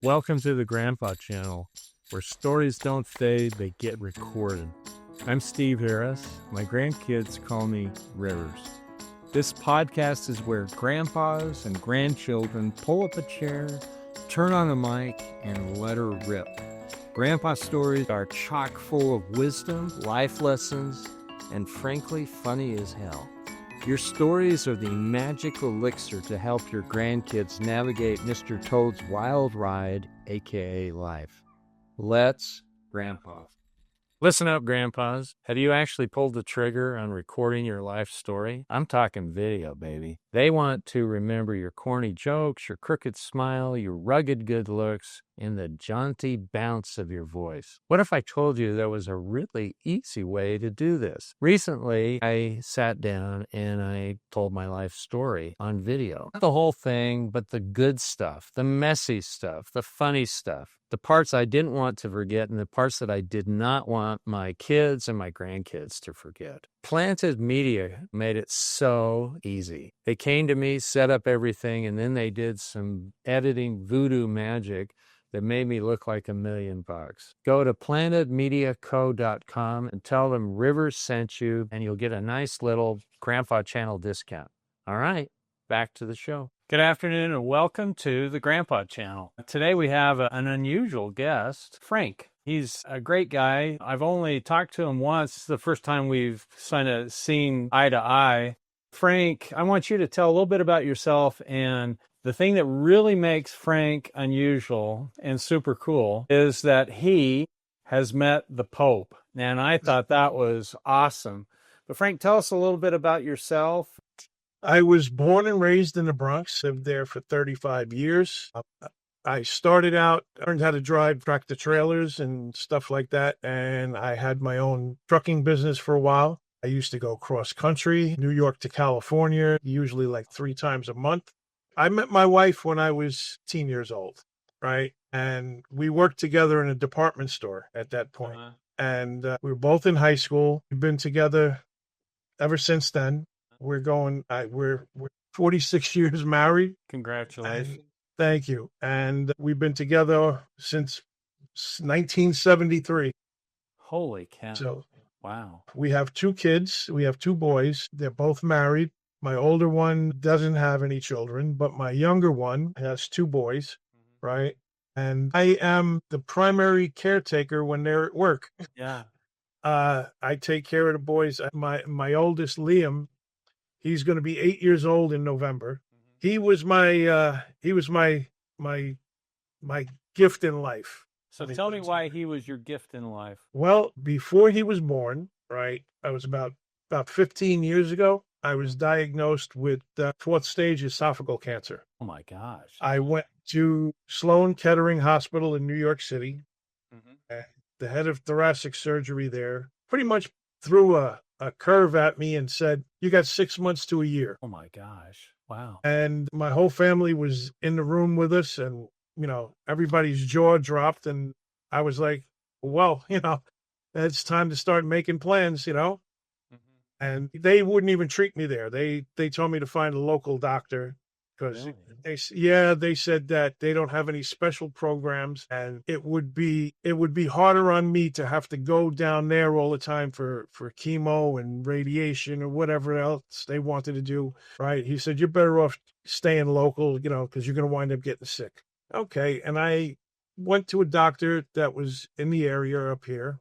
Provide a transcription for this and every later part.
Welcome to the Grandpa Channel, where stories don't fade, they get recorded. I'm Steve Harris. My grandkids call me Rivers. This podcast is where grandpas and grandchildren pull up a chair, turn on a mic, and let her rip. Grandpa stories are chock full of wisdom, life lessons, and frankly, funny as hell. Your stories are the magic elixir to help your grandkids navigate Mr. Toad's wild ride, aka life. Let's Grandpa. Listen up, grandpas. Have you actually pulled the trigger on recording your life story? I'm talking video, baby. They want to remember your corny jokes, your crooked smile, your rugged good looks, and the jaunty bounce of your voice. What if I told you there was a really easy way to do this? Recently, I sat down and I told my life story on video. Not the whole thing, but the good stuff, the messy stuff, the funny stuff. The parts I didn't want to forget and the parts that I did not want my kids and my grandkids to forget. Planted Media made it so easy. They came to me, set up everything, and then they did some editing voodoo magic that made me look like $1 million. Go to plantedmediaco.com and tell them Rivers sent you, and you'll get a nice little Grandpa Channel discount. All right, back to the show. Good afternoon and welcome to the Grandpa Channel. Today we have an unusual guest, Frank. He's a great guy. I've only talked to him once. It's the first time we've kind of seen eye to eye. Frank, I want you to tell a little bit about yourself, and the thing that really makes Frank unusual and super cool is that he has met the Pope. And I thought that was awesome. But Frank, tell us a little bit about yourself. I was born and raised in the Bronx, lived there for 35 years. I started out, learned how to drive tractor trailers and stuff like that, and I had my own trucking business for a while. I used to go cross country, New York to California, usually like 3 times a month. I met my wife when I was 10 years old, right? And we worked together in a department store at that point. And we were both in high school. We've been together ever since then. We're 46 years married. Congratulations. Thank you. And we've been together since 1973. Holy cow. So wow. We have 2 kids. We have 2 boys. They're both married. My older one doesn't have any children, but my younger one has 2 boys, right? And I am the primary caretaker when they're at work. Yeah. I take care of the boys. My oldest, Liam, he's going to be 8 years old in November. He was my gift in life. So tell me why he was your gift in life. Well, before he was born, right, I was about 15 years ago, I was diagnosed with 4th stage esophageal cancer. Oh my gosh. I went to Sloan Kettering Hospital in New York City. The head of thoracic surgery there pretty much threw a curve at me and said, "You got 6 months to a year." Oh my gosh. Wow. And my whole family was in the room with us, and, everybody's jaw dropped. And I was like, well, it's time to start making plans, And they wouldn't even treat me there. They told me to find a local doctor because they said that they don't have any special programs, and it would be harder on me to have to go down there all the time for chemo and radiation or whatever else they wanted to do. Right? He said, "You're better off staying local, because you're going to wind up getting sick." Okay, and I went to a doctor that was in the area up here,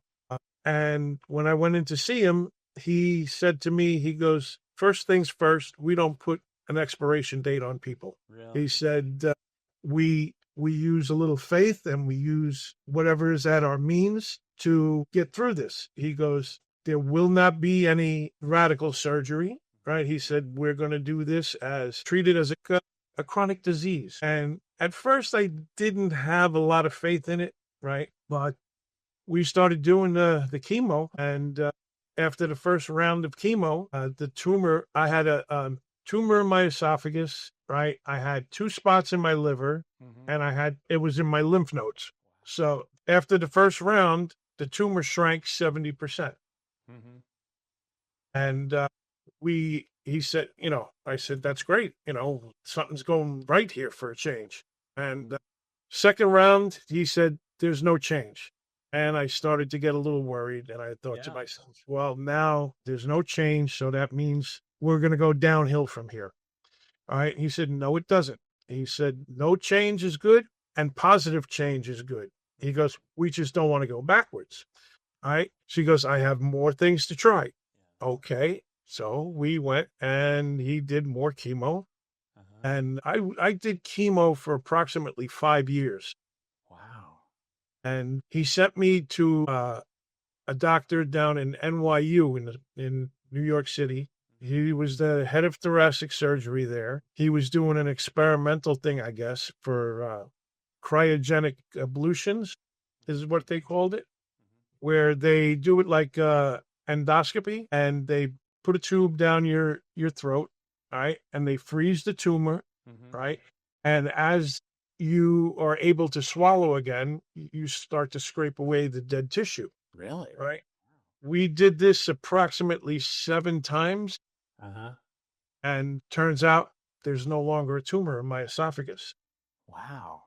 and when I went in to see him, he said to me, he goes, "First things first, we don't put an expiration date on people." Really? He said, we use a little faith and we use whatever is at our means to get through this. He goes, "There will not be any radical surgery," right? He said, "We're going to do this treat it as a chronic disease." And at first I didn't have a lot of faith in it, right? But we started doing the chemo, and after the first round of chemo, the tumor, I had a tumor in my esophagus, right? I had 2 spots in my liver, and it was in my lymph nodes. So after the first round, the tumor shrank 70%. And he said, I said, "That's great. Something's going right here for a change." And Second round, he said, there's no change. And I started to get a little worried. And I thought to myself, well, now there's no change. So that means we're going to go downhill from here. All right. He said, no, it doesn't. He said, no change is good and positive change is good. He goes, we just don't want to go backwards. All right. So he goes, I have more things to try. Okay. So we went and he did more chemo. And I did chemo for approximately 5 years. Wow. And he sent me to a doctor down in NYU in New York City. He was the head of thoracic surgery there. He was doing an experimental thing, I guess, for cryogenic ablutions, is what they called it, where they do it like endoscopy, and they put a tube down your throat, right? And they freeze the tumor, right? And as you are able to swallow again, you start to scrape away the dead tissue. Really? Right. We did this approximately 7 times. And turns out there's no longer a tumor in my esophagus. Wow.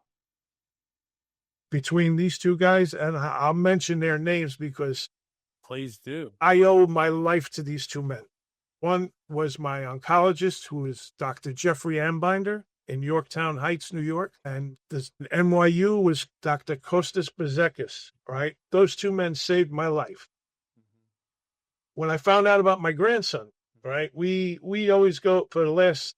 Between these two guys, and I'll mention their names because Please do. I owe my life to these two men. One was my oncologist, who is Dr. Jeffrey Ambinder in Yorktown Heights, New York. And the NYU was Dr. Kostas Bezekis, right? Those two men saved my life. When I found out about my grandson, right, we always go for the last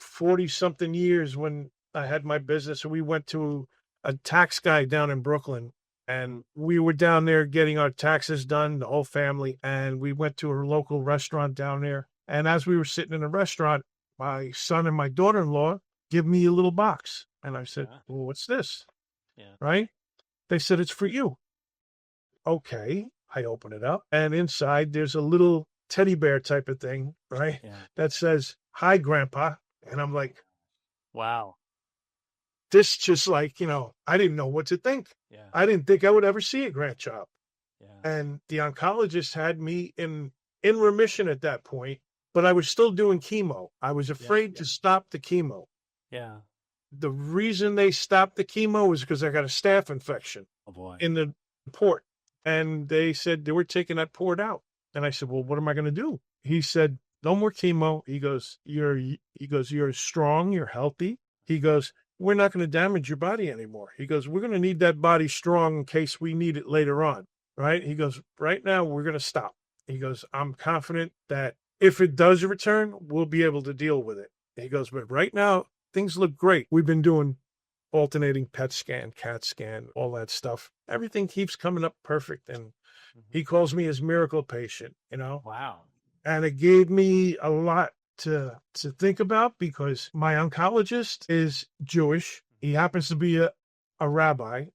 40-something years when I had my business, we went to a tax guy down in Brooklyn. And we were down there getting our taxes done, the whole family. And we went to a local restaurant down there. And as we were sitting in the restaurant, my son and my daughter-in-law give me a little box. And I said, well, what's this? Right? They said, it's for you. Okay. I open it up. And inside, there's a little teddy bear type of thing, right? That says, hi, Grandpa. And I'm like, wow. This just like, I didn't know what to think. I didn't think I would ever see a grandchild. And the oncologist had me in remission at that point, but I was still doing chemo. I was afraid to stop the chemo. The reason they stopped the chemo was because I got a staph infection in the port. And they said they were taking that port out. And I said, well, what am I going to do? He said, no more chemo. He goes, you're strong, you're healthy. He goes, we're not going to damage your body anymore. He goes, we're going to need that body strong in case we need it later on, right? He goes, right now, we're going to stop. He goes, I'm confident that if it does return, we'll be able to deal with it. He goes, but right now, things look great. We've been doing alternating PET scan, CAT scan, all that stuff. Everything keeps coming up perfect. And he calls me his miracle patient, Wow. And it gave me a lot to think about because my oncologist is Jewish. He happens to be a rabbi,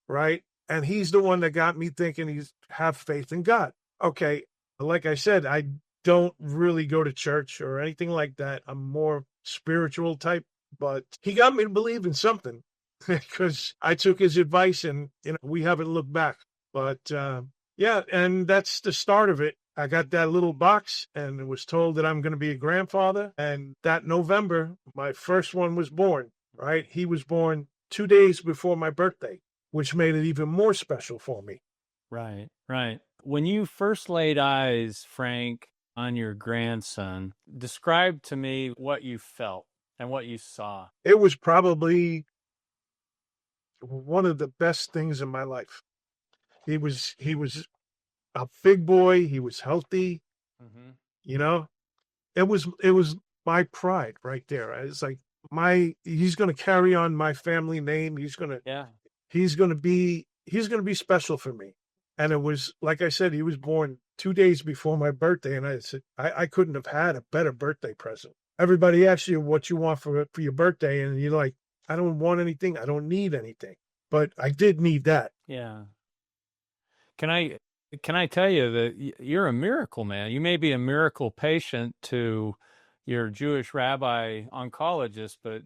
right? And he's the one that got me thinking have faith in God. Okay, like I said, I don't really go to church or anything like that. I'm more spiritual type, but he got me to believe in something because I took his advice and we haven't looked back. But and that's the start of it. I got that little box and was told that I'm going to be a grandfather. And that November, my first one was born, right? He was born 2 days before my birthday, which made it even more special for me. Right, right. When you first laid eyes, Frank, on your grandson, describe to me what you felt and what you saw. It was probably one of the best things in my life. He was a big boy. He was healthy. It was my pride right there. It's like he's going to carry on my family name. He's going to be special for me. And it was, like I said, he was born 2 days before my birthday. And I said, I couldn't have had a better birthday present. Everybody asks you what you want for your birthday. And you're like, I don't want anything. I don't need anything. But I did need that. Yeah. Can I tell you that you're a miracle, man? You may be a miracle patient to your Jewish rabbi oncologist, but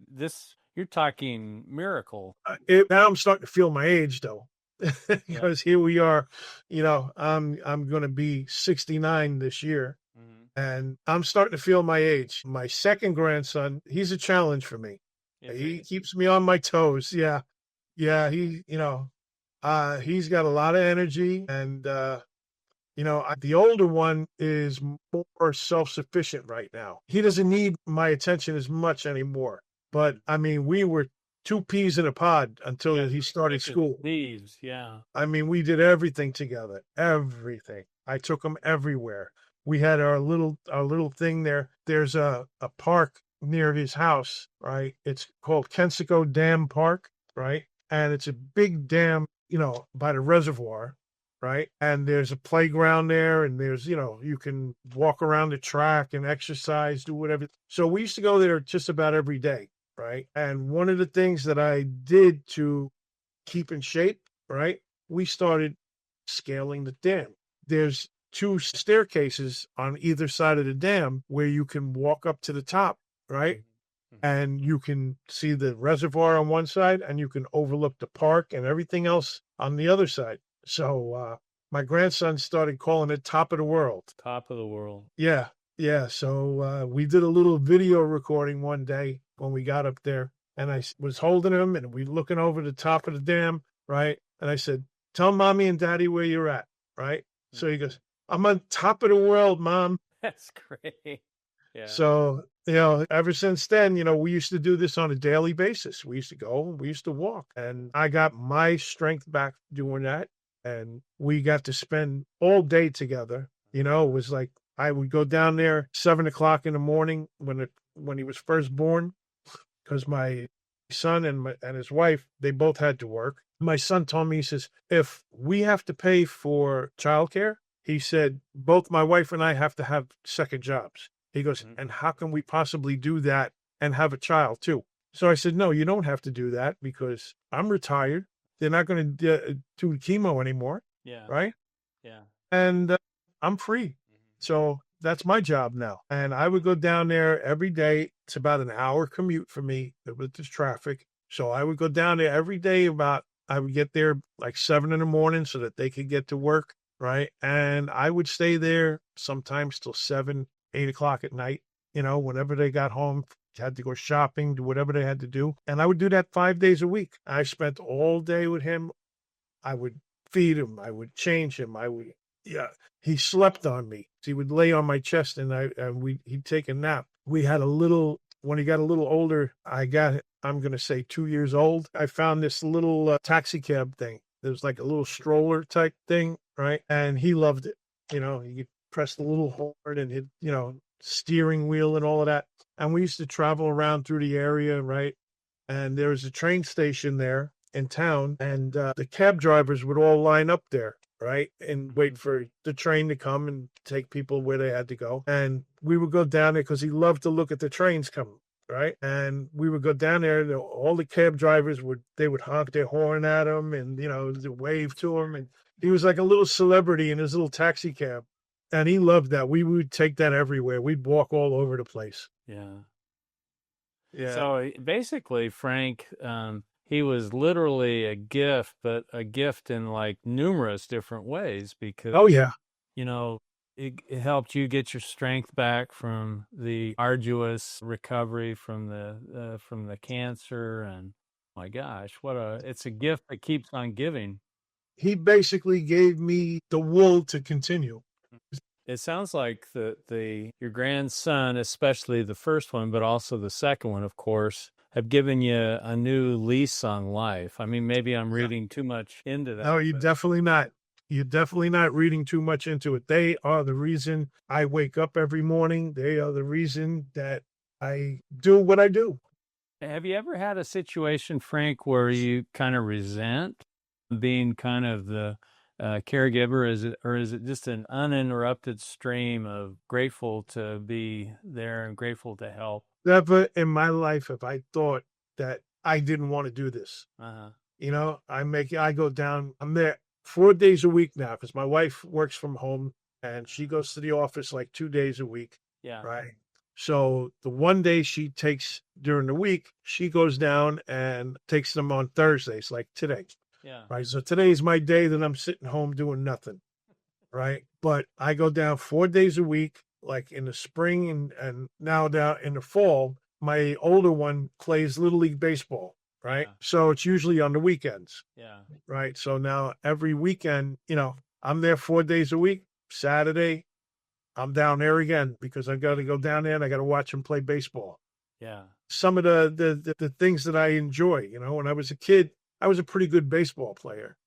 you're talking miracle. Now I'm starting to feel my age, though, because here we are. I'm going to be 69 this year, and I'm starting to feel my age. My second grandson, he's a challenge for me. He keeps me on my toes. Yeah. Yeah, he's got a lot of energy, and the older one is more self-sufficient right now. He doesn't need my attention as much anymore. But I mean, we were two peas in a pod until Yeah, he started thick as school. thieves. Yeah. I mean, we did everything together, everything. I took him everywhere. We had our little thing there. There's a park near his house, right? It's called Kensico Dam Park, right? And it's a big dam, by the reservoir, right? And there's a playground there, and you can walk around the track and exercise, do whatever. So we used to go there just about every day, right? And one of the things that I did to keep in shape, right? We started scaling the dam. There's two staircases on either side of the dam where you can walk up to the top, right? Mhm. And you can see the reservoir on one side and you can overlook the park and everything else on the other side. So my grandson started calling it top of the world. Top of the world. Yeah, yeah. So we did a little video recording one day when we got up there, and I was holding him, and we looking over the top of the dam, right? And I said, "Tell mommy and daddy where you're at," right? So he goes, "I'm on top of the world, mom." That's great. Yeah. So ever since then, we used to do this on a daily basis. We used to go, we used to walk, and I got my strength back doing that, and we got to spend all day together. It was like I would go down there 7 o'clock in the morning when he was first born, because my son and his wife, they both had to work. My son told me, he says, if we have to pay for childcare, he said, both my wife and I have to have second jobs. He goes, and how can we possibly do that and have a child too? So I said, no, you don't have to do that because I'm retired. They're not going to do chemo anymore. Yeah. Right. Yeah. And I'm free. So that's my job now. And I would go down there every day. It's about an hour commute for me with this traffic. So I would go down there every day I would get there like 7 in the morning so that they could get to work. Right. And I would stay there sometimes till 7, 8 o'clock at night, whenever they got home, had to go shopping, do whatever they had to do. And I would do that 5 days a week. I spent all day with him. I would feed him. I would change him. Yeah, he slept on me. He would lay on my chest he'd take a nap. When he got a little older, I'm going to say 2 years old. I found this little taxi cab thing. There was like a little stroller type thing, right? And he loved it. He could press the little horn and hit, steering wheel and all of that. And we used to travel around through the area, right? And there was a train station there in town, and the cab drivers would all line up there, right? And wait for the train to come and take people where they had to go. And we would go down there because he loved to look at the trains coming, right? And we would go down there, and all the cab drivers would honk their horn at him and, wave to him. And he was like a little celebrity in his little taxi cab. And he loved that. We would take that everywhere. We'd walk all over the place. Yeah. Yeah. So basically, Frank, he was literally a gift, but a gift in like numerous different ways because, Oh, yeah. it helped you get your strength back from the arduous recovery from the cancer. And my gosh, it's a gift that keeps on giving. He basically gave me the wool to continue. It sounds like your grandson, especially the first one, but also the second one, of course, have given you a new lease on life. I mean, maybe I'm reading too much into that. No, you're definitely not. You're definitely not reading too much into it. They are the reason I wake up every morning. They are the reason that I do what I do. Have you ever had a situation, Frank, where you kind of resent being kind of the caregiver? Or is it just an uninterrupted stream of grateful to be there and grateful to help? Never in my life have I thought that I didn't want to do this. Uh-huh. I go down, I'm there 4 days a week now because my wife works from home and she goes to the office like 2 days a week. Yeah. Right. So the one day she takes during the week, she goes down and takes them on Thursdays, like today. Yeah. Right. So today's my day that I'm sitting home doing nothing. Right. But I go down 4 days a week, like in the spring and now down in the fall. My older one plays Little League Baseball. right? Yeah. So it's usually on the weekends, Yeah. right? So now every weekend, I'm there 4 days a week. Saturday, I'm down there again because I got to go down there and I got to watch them play baseball. Yeah. Some of the things that I enjoy, when I was a kid, I was a pretty good baseball player,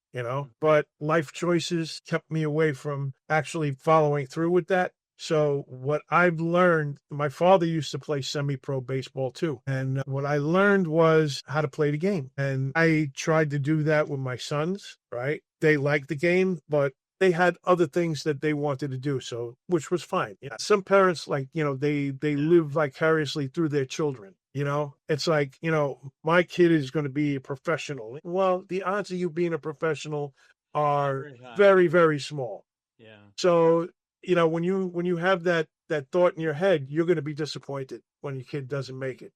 but life choices kept me away from actually following through with that. So what I've learned, my father used to play semi-pro baseball too. And what I learned was how to play the game. And I tried to do that with my sons, right? They liked the game, but they had other things that they wanted to do, so which was fine. Yeah. Some parents they live vicariously through their children. It's like, my kid is going to be a professional. Well, the odds of you being a professional are Very high. very, very small. Yeah. So, when you have that thought in your head, you're going to be disappointed when your kid doesn't make it.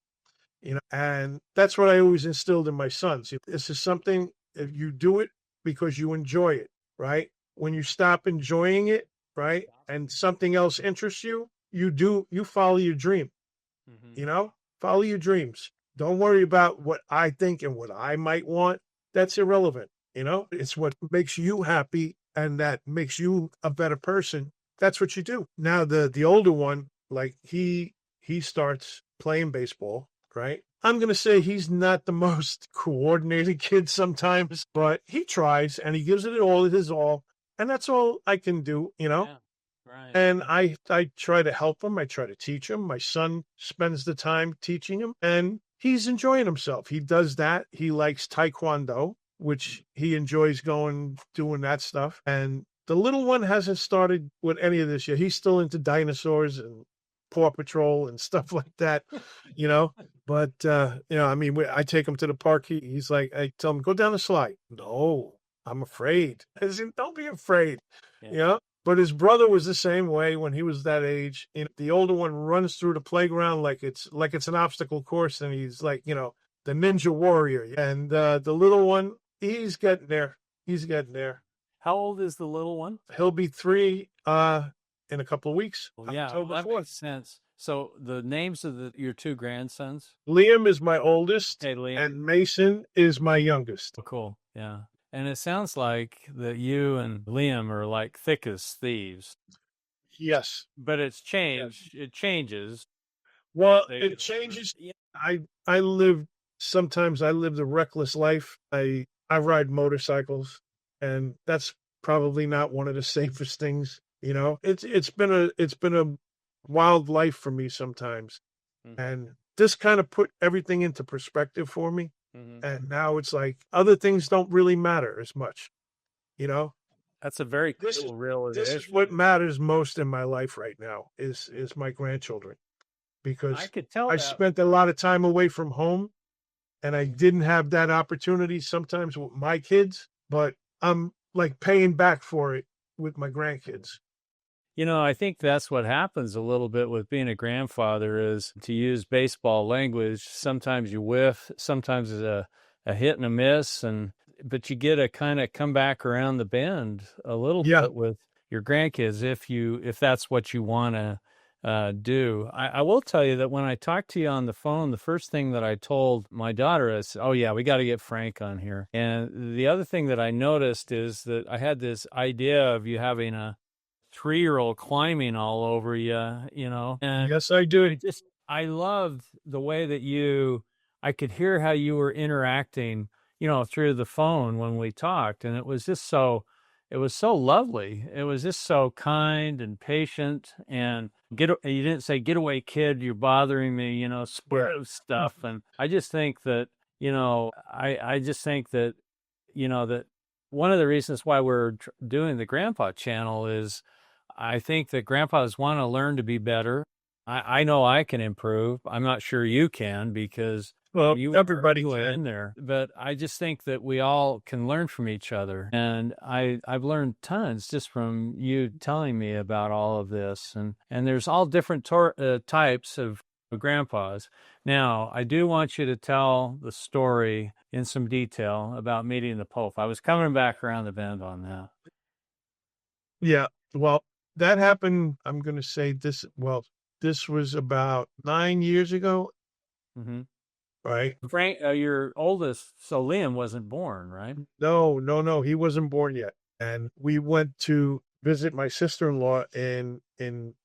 And that's what I always instilled in my sons. This is something, if you do it because you enjoy it, right? When you stop enjoying it, right, and something else interests you, you follow your dream, Mm-hmm. follow your dreams. Don't worry about what I think and what I might want. That's irrelevant. It's what makes you happy and that makes you a better person. That's what you do. Now the older one, like he starts playing baseball, right? I'm going to say he's not the most coordinated kid sometimes, but he tries and he gives it all his all. And that's all I can do. Yeah. Right. And I try to help him. I try to teach him. My son spends the time teaching him, and he's enjoying himself. He does that. He likes Taekwondo, which he enjoys doing that stuff. And the little one hasn't started with any of this yet. He's still into dinosaurs and Paw Patrol and stuff like that, you know. But I mean, I take him to the park. He's like, I tell him, go down the slide. No, I'm afraid. I said, don't be afraid. Yeah. But his brother was the same way when he was that age. The older one runs through the playground like it's an obstacle course, and he's like, the ninja warrior. And the little one, he's getting there. He's getting there. How old is the little one? He'll be 3 in a couple of weeks. Well, yeah, October that 4th. makes sense. So the names of your two grandsons? Liam is my oldest, Hey, Liam. and Mason is my youngest. Oh, cool. Yeah. And it sounds like that you and Liam are like thick as thieves. Yes. But it's changed. Yes. It changes. Well, it changes. Yeah. Sometimes I lived a reckless life. I ride motorcycles, and that's probably not one of the safest things. It's been a wild life for me sometimes. Mm-hmm. And this kind of put everything into perspective for me. Mm-hmm. And now it's like other things don't really matter as much. That's a very cool realization. This is what matters most in my life right now is my grandchildren, because I could tell I spent a lot of time away from home, and I didn't have that opportunity sometimes with my kids, but I'm like paying back for it with my grandkids. I think that's what happens a little bit with being a grandfather is, to use baseball language, sometimes you whiff, sometimes it's a hit and a miss, but you get to kind of come back around the bend a little bit with your grandkids if that's what you want to do. I will tell you that when I talked to you on the phone, the first thing that I told my daughter is, oh yeah, we got to get Frank on here. And the other thing that I noticed is that I had this idea of you having a 3-year-old climbing all over you, And yes, I do. I loved the way that I could hear how you were interacting, through the phone when we talked. And it was so lovely. It was just so kind and patient. And you didn't say, get away, kid, you're bothering me, sort of stuff. And I just think that, I just think that, that one of the reasons why we're doing the Grandpa channel is I think that grandpas want to learn to be better. I know I can improve. I'm not sure you can, because everybody can in there. But I just think that we all can learn from each other. And I've learned tons just from you telling me about all of this. And there's all different types of grandpas. Now, I do want you to tell the story in some detail about meeting the Pope. I was coming back around the bend on that. Yeah. Well, that happened, I'm going to say this was about 9 years ago. Mm-hmm. right? Frank, your oldest, so Liam wasn't born, right? No, he wasn't born yet. And we went to visit my sister-in-law in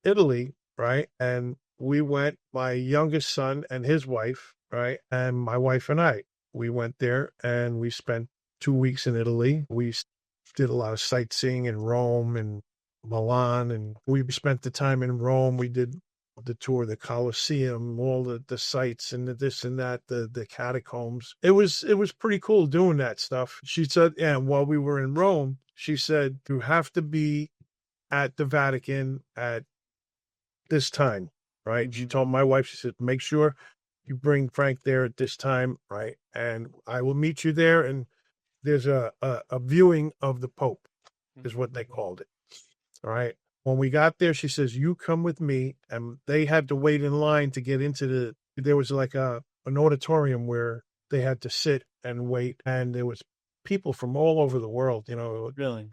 Italy, right? And we went, my youngest son and his wife, right? And my wife and I, we went there and we spent 2 weeks in Italy. We did a lot of sightseeing in Rome and Milan, and we spent the time in Rome. We did the tour of the Colosseum, all the sites and the this and that, the catacombs. It was pretty cool doing that stuff. She said, yeah, while we were in Rome, she said, you have to be at the Vatican at this time, right? She told my wife, she said, make sure you bring Frank there at this time, right? And I will meet you there. And there's a viewing of the Pope, is what they called it. All right. When we got there, she says, you come with me. And they had to wait in line to get into there was like an auditorium where they had to sit and wait. And there was people from all over the world, Really?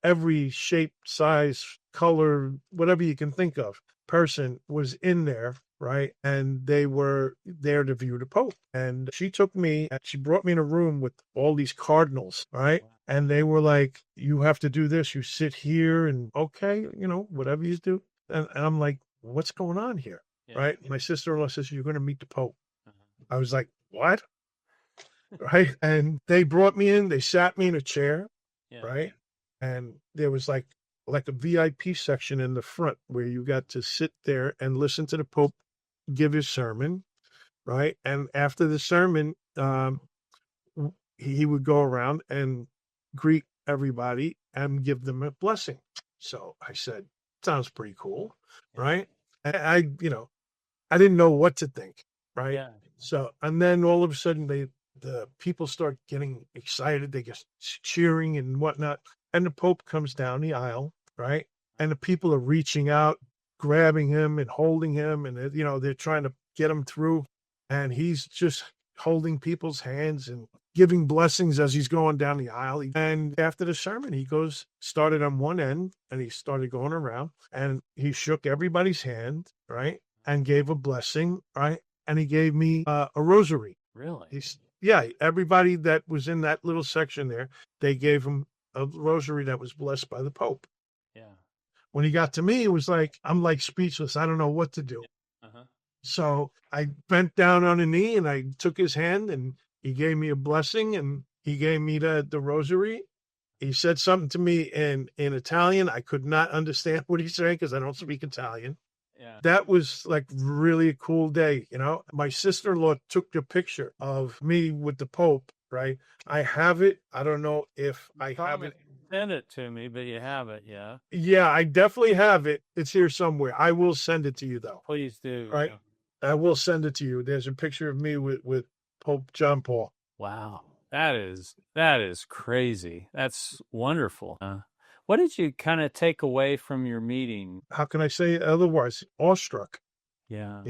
every shape, size, color, whatever you can think of, person was in there, right? And they were there to view the Pope. And she took me and she brought me in a room with all these cardinals, right? And they were like, you have to do this. You sit here and okay, whatever you do. And I'm like, what's going on here? Yeah. Right? My sister-in-law says, you're going to meet the Pope. I was like, what? Right? And they brought me in, they sat me in a chair, right? And there was like a VIP section in the front where you got to sit there and listen to the Pope give his sermon, right? And after the sermon, he would go around and greet everybody and give them a blessing. So I said, sounds pretty cool, right? I didn't know what to think, right? Yeah. So, and then all of a sudden the people start getting excited. They get cheering and whatnot. And the Pope comes down the aisle, right? And the people are reaching out, grabbing him and holding him. And, they're trying to get him through. And he's just holding people's hands and giving blessings as he's going down the aisle. And after the sermon, he started on one end and he started going around and he shook everybody's hand, right? And gave a blessing, right? And he gave me a rosary. Really? Everybody that was in that little section there, they gave him a rosary that was blessed by the Pope. Yeah. When he got to me, it was like, I'm like speechless. I don't know what to do. Uh-huh. So I bent down on a knee and I took his hand and he gave me a blessing and he gave me the rosary. He said something to me in Italian. I could not understand what he's saying because I don't speak Italian. Yeah. That was like really a cool day. My sister-in-law took a picture of me with the Pope, right? I have it. I don't know if I have it. Send it to me, but you have it, yeah? Yeah, I definitely have it. It's here somewhere. I will send it to you though. Please do. Right. Yeah. I will send it to you. There's a picture of me with Pope John Paul. Wow. That is crazy. That's wonderful. What did you kind of take away from your meeting? How can I say it otherwise? Awestruck. Yeah.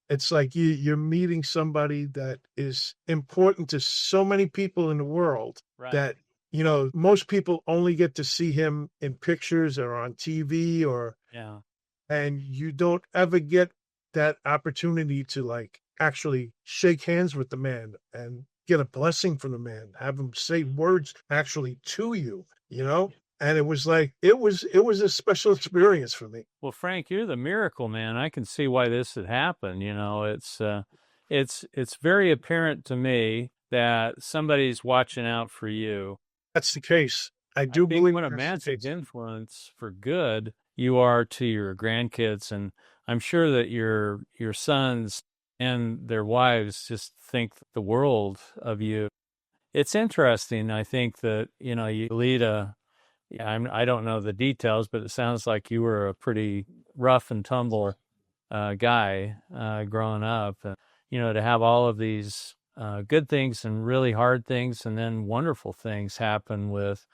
It's like you're meeting somebody that is important to so many people in the world that, most people only get to see him in pictures or on TV and you don't ever get that opportunity to like actually shake hands with the man and get a blessing from the man, have him say words actually to you, And it was like, it was a special experience for me. Well, Frank, you're the miracle man. I can see why this had happened. It's very apparent to me that somebody's watching out for you. That's the case. I think believe what a massive influence for good you are to your grandkids. And I'm sure that your sons and their wives just think the world of you. It's interesting. I think that, you lead I don't know the details, but it sounds like you were a pretty rough and tumble guy growing up. And, to have all of these good things and really hard things and then wonderful things happen with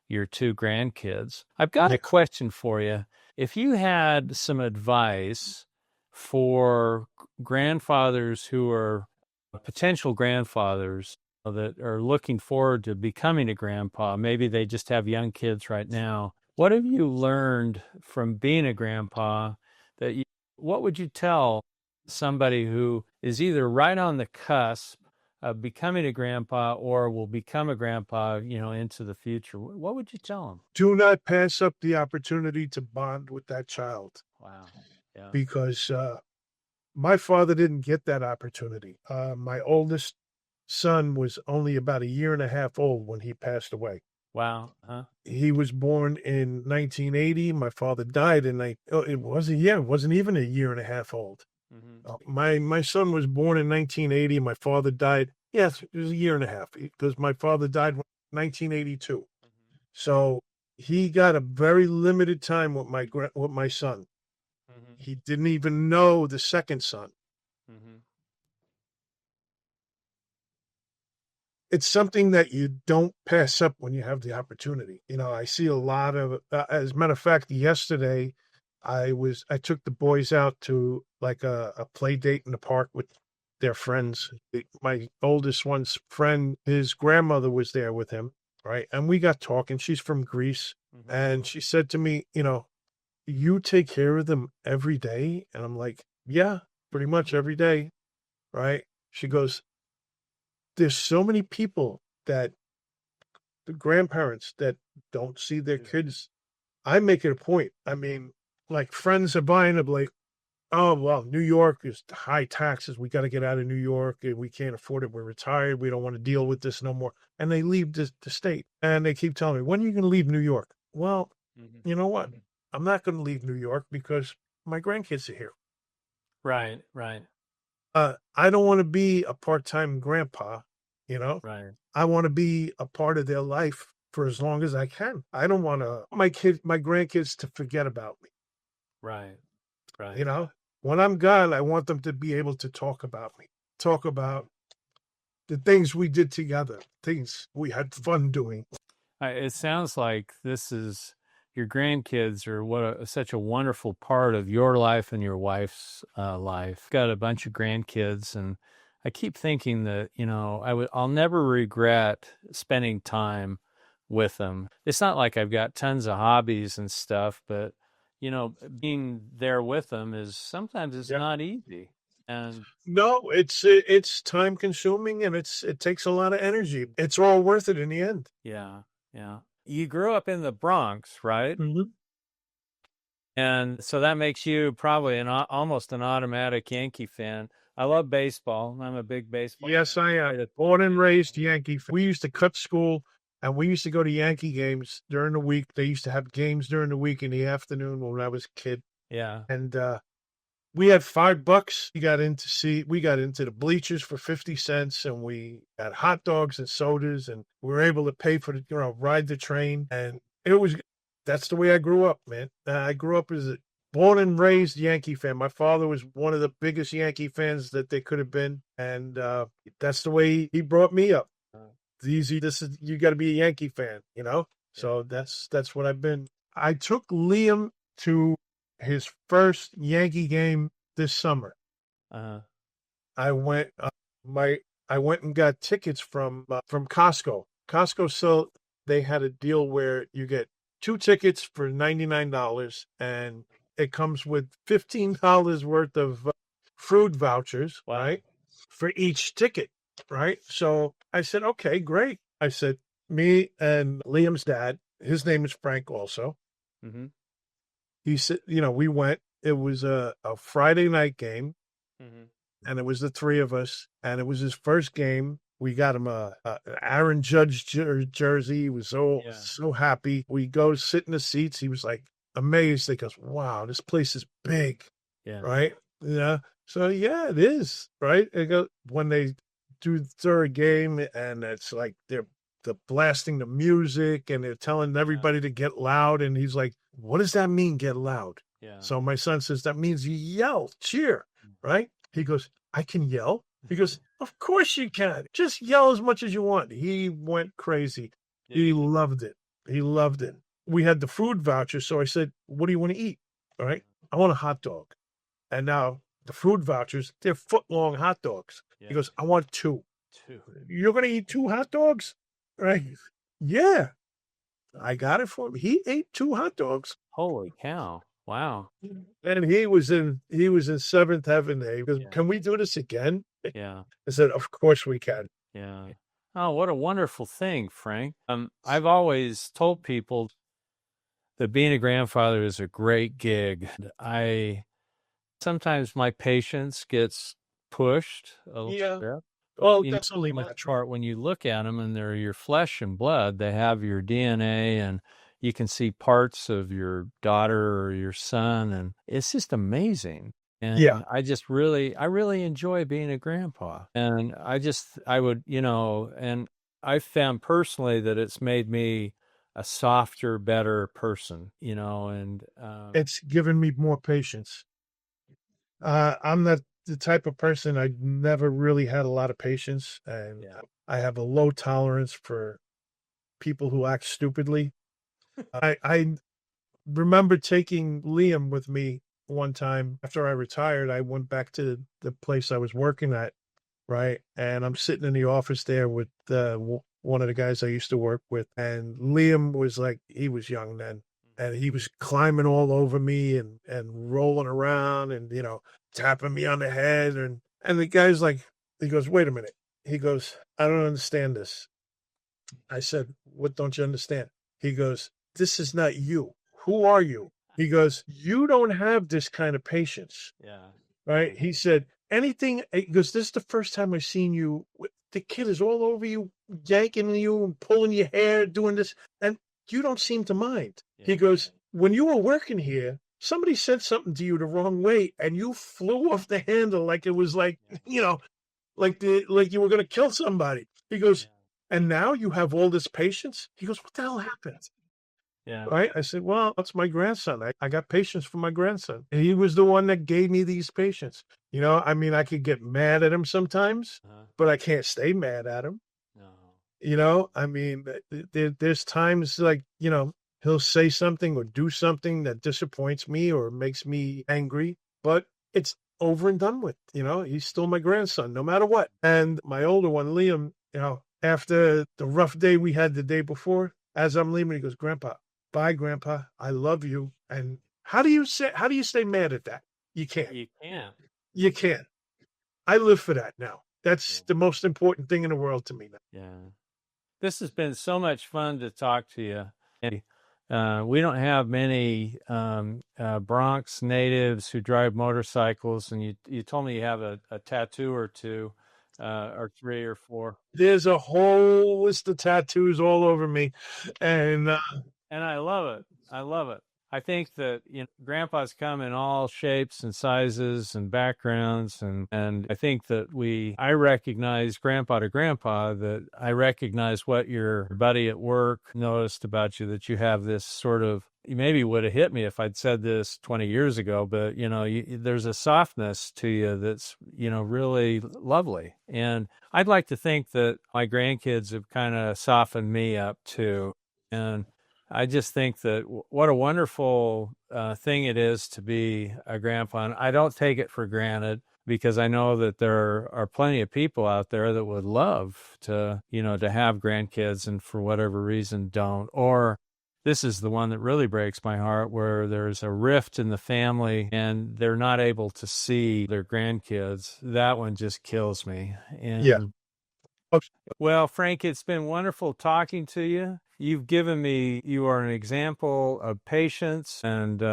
your two grandkids. I've got a question for you. If you had some advice for grandfathers who are potential grandfathers that are looking forward to becoming a grandpa, maybe they just have young kids right now. What have you learned from being a grandpa what would you tell somebody who is either right on the cusp of becoming a grandpa or will become a grandpa, into the future, what would you tell them? Do not pass up the opportunity to bond with that child. Wow. Yeah. Because my father didn't get that opportunity. My oldest son was only about a year and a half old when he passed away. Wow. Huh? He was born in 1980. My father died in it wasn't even a year and a half old. My son was born in 1980. My father died. Yes, it was a year and a half because my father died in 1982. So he got a very limited time with my son. He didn't even know the second son. It's something that you don't pass up when you have the opportunity. I see a lot of, as a matter of fact, yesterday I took the boys out to like a play date in the park with their friends. My oldest one's friend, his grandmother was there with him, right? And we got talking. She's from Greece. And she said to me, you take care of them every day? And I'm like, yeah, pretty much every day, right? She goes, there's so many people the grandparents that don't see their kids. I make it a point. I mean, like friends are buying them like, oh, well, New York is high taxes. We got to get out of New York. We can't afford it. We're retired. We don't want to deal with this no more. And they leave the state. And they keep telling me, when are you going to leave New York? Well, you know what? I'm not going to leave New York because my grandkids are here. Right, right. I don't want to be a part-time grandpa, Right. I want to be a part of their life for as long as I can. I don't want my grandkids to forget about me. Right, right. When I'm gone, I want them to be able to talk about me, talk about the things we did together, things we had fun doing. It sounds like your grandkids are such a wonderful part of your life and your wife's life. Got a bunch of grandkids, and I keep thinking that I'll never regret spending time with them. It's not like I've got tons of hobbies and stuff, but being there with them is sometimes not easy. And no, it's time consuming and it takes a lot of energy. It's all worth it in the end. Yeah, yeah. You grew up in the Bronx, right? Mm-hmm. And so that makes you probably almost an automatic Yankee fan. I love baseball. I'm a big baseball fan. Yes, I am. Born and raised Yankee fan. We used to cut school and we used to go to Yankee games during the week. They used to have games during the week in the afternoon when I was a kid. Yeah. And we had $5. We got into the bleachers for 50 cents and we had hot dogs and sodas and we were able to pay for ride the train. And that's the way I grew up, man. I grew up as a born and raised Yankee fan. My father was one of the biggest Yankee fans that they could have been. And that's the way he brought me up. It's easy. You got to be a Yankee fan, So that's what I've been. I took Liam to his first Yankee game this summer. I went. I went and got tickets from Costco. Costco, so they had a deal where you get 2 tickets for $99, and it comes with $15 worth of food vouchers, right, for each ticket, right? So I said, okay, great. I said, me and Liam's dad, his name is Frank also. Mm-hmm. He said, we went. It was a Friday night game, and it was the 3 of us, and it was his first game. We got him a Aaron Judge jersey. He was so happy. We go sit in the seats. He was like amazed. He goes, "Wow, this place is big." Yeah. Right? Yeah. So yeah, it is. Right? It goes, when they do the third game, and it's like they're blasting the music, and they're telling everybody to get loud. And he's like, "What does that mean, get loud?" Yeah. So my son says, "That means you yell, cheer." Right? He goes, "I can yell?" He goes, "Of course you can. Just yell as much as you want." He went crazy. Yeah. He loved it. He loved it. We had the food voucher, so I said, "What do you want to eat?" All right. "I want a hot dog." And now the food vouchers, they're foot-long hot dogs. Yeah. He goes, "I want 2. 2. You're going to eat 2 hot dogs? Right? Yeah. I got it for him. He ate 2 hot dogs. Holy cow. Wow. And he was in seventh heaven there. He goes, Yeah. "Can we do this again?" Yeah. I said, "Of course we can." Yeah. Oh, what a wonderful thing, Frank. I've always told people that being a grandfather is a great gig. Sometimes my patience gets pushed a little Yeah. bit. Oh, You know, definitely for the not. most part, when you look at them and they're your flesh and blood, they have your DNA and you can see parts of your daughter or your son, and it's just amazing. Yeah. And I really enjoy being a grandpa. And I would, and I found personally that it's made me a softer, better person, and It's given me more patience. I'm not the type of person, I never really had a lot of patience, and yeah. I have a low tolerance for people who act stupidly. I remember taking Liam with me one time after I retired. I went back to the place I was working at, right? And I'm sitting in the office there with one of the guys I used to work with, and Liam was like, he was young then, and he was climbing all over me and rolling around and tapping me on the head, and the guy's like, he goes, "Wait a minute." He goes, "I don't understand this." I said, "What don't you understand?" He goes, "This is not you. Who are you?" He goes, "You don't have this kind of patience." Yeah. Right? He said, "Anything," he goes, "This is the first time I've seen you. The kid is all over you, yanking you and pulling your hair, doing this, and you don't seem to mind." He goes, "When you were working here, somebody said something to you the wrong way, and you flew off the handle like it was like, like you were going to kill somebody." He goes, "And now you have all this patience?" He goes, "What the hell happened?" Yeah. Right? I said, "Well, that's my grandson. I got patience for my grandson. And he was the one that gave me these patience." I mean, I could get mad at him sometimes, but I can't stay mad at him. No. I mean, there's times like, he'll say something or do something that disappoints me or makes me angry, but it's over and done with. He's still my grandson, no matter what. And my older one, Liam, after the rough day we had the day before, as I'm leaving, he goes, "Grandpa, bye, Grandpa. I love you." And how do you stay mad at that? You can't. You can't. You can't. I live for that now. That's the most important thing in the world to me now. Yeah. This has been so much fun to talk to you. And, we don't have many Bronx natives who drive motorcycles, and you told me you have a tattoo or two, or three or four. There's a whole list of tattoos all over me, and And I love it. I love it. I think that grandpas come in all shapes and sizes and backgrounds, and I think that I recognize grandpa to grandpa, that I recognize what your buddy at work noticed about you, that you have this sort of, you maybe would have hit me if I'd said this 20 years ago, but there's a softness to you that's really lovely. And I'd like to think that my grandkids have kind of softened me up too. And I just think that what a wonderful thing it is to be a grandpa. And I don't take it for granted, because I know that there are plenty of people out there that would love to have grandkids, and for whatever reason don't. Or this is the one that really breaks my heart, where there's a rift in the family and they're not able to see their grandkids. That one just kills me. yeah. And well, Frank, it's been wonderful talking to you. You are an example of patience, and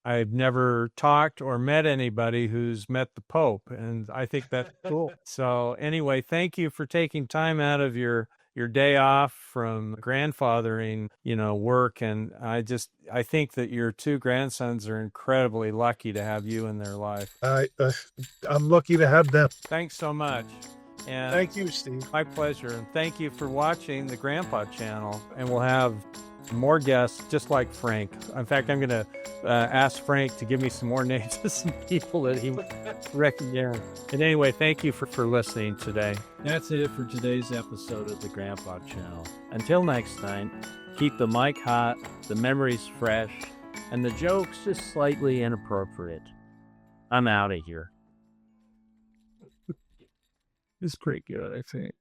I've never talked or met anybody who's met the Pope, and I think that's cool. So anyway, thank you for taking time out of your day off from grandfathering, work. And I think that your two grandsons are incredibly lucky to have you in their life. I'm lucky to have them. Thanks so much. And Thank you, Steve. my pleasure. And thank you for watching the Grandpa Channel. And we'll have more guests just like Frank. In fact, I'm going to ask Frank to give me some more names of some people that he recognized. And anyway, thank you for listening today. That's it for today's episode of the Grandpa Channel. Until next time, keep the mic hot, the memories fresh, and the jokes just slightly inappropriate. I'm out of here. It's pretty good, I think.